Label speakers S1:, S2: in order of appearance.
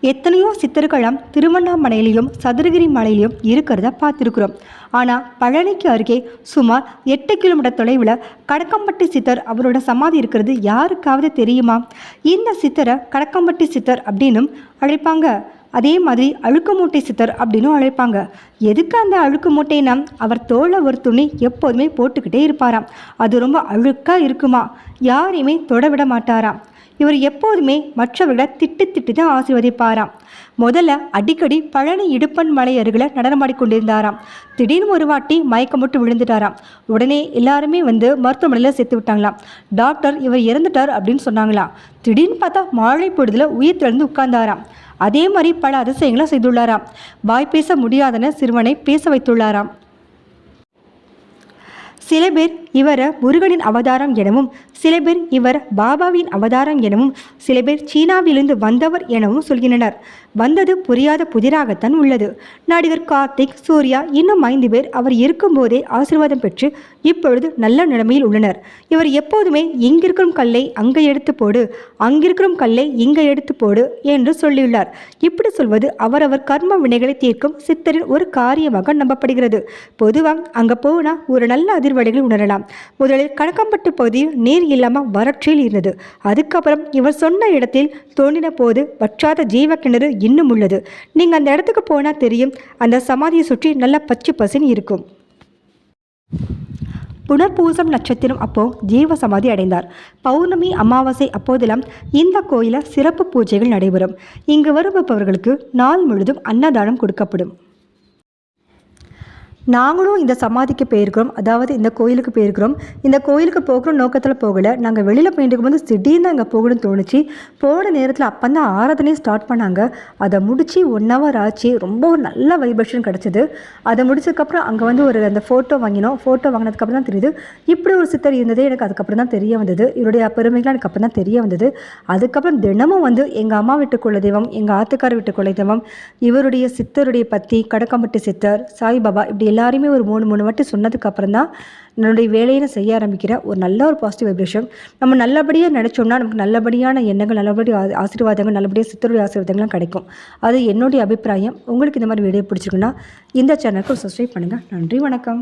S1: எத்தனையோ சித்தர்களாம் திருவண்ணாமலையிலையும் சதுரகிரி மலையிலையும் இருக்கிறத பார்த்துருக்குறோம். ஆனால் பழனிக்கு அருகே சுமார் 8 கிலோமீட்டர் தொலைவில் கடக்கம்பட்டி சித்தர் அவரோட சமாதி இருக்கிறது யாருக்காவது தெரியுமா? இந்த சித்தரை கடக்கம்பட்டி சித்தர் அப்படின்னும் அழைப்பாங்க. அதே மாதிரி அழுக்கு மூட்டை சித்தர் அப்படின்னும் அழைப்பாங்க. எதுக்கு அந்த அழுக்கு மூட்டைனா, அவர் தோலை ஒரு துணி எப்போதுமே போட்டுக்கிட்டே இருப்பாராம். அது ரொம்ப அழுக்காக இருக்குமா, யாரையுமே தொட விட மாட்டாராம். இவர் எப்போதுமே மற்றவர்களை திட்டி தான் ஆசீர்வதிப்பாராம். முதல்ல அடிக்கடி பழனி இடுப்பன் மலை அருகில் நடனமாடிக்கொண்டிருந்தாராம். திடீர்னு ஒரு வாட்டி மயக்கம் மட்டும் விழுந்துட்டாராம். உடனே எல்லாருமே வந்து மருத்துவமனையில் சேர்த்து விட்டாங்களாம். டாக்டர் இவர் இறந்துட்டார் அப்படின்னு சொன்னாங்களாம். திடீர்னு பார்த்தா மாலை பொழுதில் உயிர் திறந்து உட்கார்ந்தாராம். அதே மாதிரி பல அதிசயங்களை செய்துள்ளாராம். வாய் பேச முடியாதன சிறுவனை பேச வைத்துள்ளாராம். சில பேர் இவரை முருகனின் அவதாரம் எனவும், சில பேர் இவர் பாபாவின் அவதாரம் எனவும், சில பேர் சீனாவிலிருந்து வந்தவர் எனவும் சொல்கின்றனர். வந்தது புரியாத புதிராகத்தான் உள்ளது. நடிகர் கார்த்திக், சூர்யா இன்னும் 5 பேர் அவர் இருக்கும்போதே ஆசீர்வாதம் பெற்று இப்பொழுது நல்ல நிலைமையில் உள்ளனர். இவர் எப்போதுமே இங்கிருக்கும் கல்லை அங்கே எடுத்து போடு, அங்கிருக்கும் கல்லை இங்கே எடுத்து போடு என்று சொல்லியுள்ளார். இப்படி சொல்வது அவரவர் கர்ம வினைகளை தீர்க்கும் சித்தரின் ஒரு காரியமாக நம்பப்படுகிறது. பொதுவாக அங்கே போனால் ஒரு நல்ல அதிர்வடைகளை உணரலாம். முதலில் கணக்கம்பட்டு பகுதியில் நீர் இல்லாமல் வறட்சியில் இருந்தது. அதுக்கப்புறம் இவர் சொன்ன இடத்தில் தோண்டின போது வற்றாத ஜீவ கிணறு இன்னும் உள்ளது. நீங்கள் அந்த இடத்துக்கு போனால் தெரியும். அந்த சமாதியை சுற்றி நல்ல பச்சை பசுன்னு இருக்கும். புனர்பூசம் நட்சத்திரம் அப்போ ஜீவ சமாதி அடைந்தார். பௌர்ணமி அமாவாசை அப்போதெல்லாம் இந்த கோயிலில் சிறப்பு பூஜைகள் நடைபெறும். இங்கு வருபவர்களுக்கு நாள் முழுதும் அன்னதானம் கொடுக்கப்படும். நாங்களும் இந்த சமாதிக்கு போயிருக்கிறோம், அதாவது இந்த கோயிலுக்கு போயிருக்கிறோம். இந்த கோயிலுக்கு போகிற நோக்கத்தில் போகலை. நாங்கள் வெளியில் போயிட்டு வந்து திடீர்னு அங்கே போகணும்னு தோணுச்சு. போன நேரத்தில் அப்போ தான் ஆராதனையும் ஸ்டார்ட் பண்ணாங்க. அதை முடித்து 1 hour ஆச்சு. ரொம்ப ஒரு நல்ல வைப்ரேஷன் கிடச்சிது. அதை முடிச்சதுக்கப்புறம் அங்கே வந்து ஒரு அந்த ஃபோட்டோ வாங்கினோம். ஃபோட்டோ வாங்கினதுக்கப்புறம் தான் தெரியுது இப்படி ஒரு சித்தர் இருந்ததே எனக்கு அதுக்கப்புறம் தான் தெரிய வந்தது. இவருடைய பெருமைகளாக எனக்கு அப்புறம் தான் தெரிய வந்தது. அதுக்கப்புறம் தினமும் வந்து எங்கள் அம்மா வீட்டு குலதெய்வம், எங்கள் ஆத்துக்கார வீட்டு குலதெய்வம், இவருடைய சித்தருடைய பற்றி, கடக்கம்பட்டி சித்தர், சாய்பாபா, இப்படி எல்லாருமே ஒரு 3 வாட்டி சொன்னதுக்கப்புறம் தான் என்னுடைய வேலையை செய்ய ஆரம்பிக்கிற ஒரு நல்ல ஒரு பாசிட்டிவ் வைப்ரேஷன். நம்ம நல்லபடியாக நினச்சோம்னா நமக்கு நல்லபடியான எண்ணங்கள், நல்லபடியாக ஆசீர்வாதங்கள், நல்லபடியாக சித்தருடைய ஆசீர்வாதங்கள்லாம் கிடைக்கும். அது என்னுடைய அபிப்பிராயம். உங்களுக்கு இந்த மாதிரி வீடியோ பிடிச்சிருக்குன்னா இந்த சேனலுக்கு சப்ஸ்கிரைப் பண்ணுங்கள். நன்றி, வணக்கம்.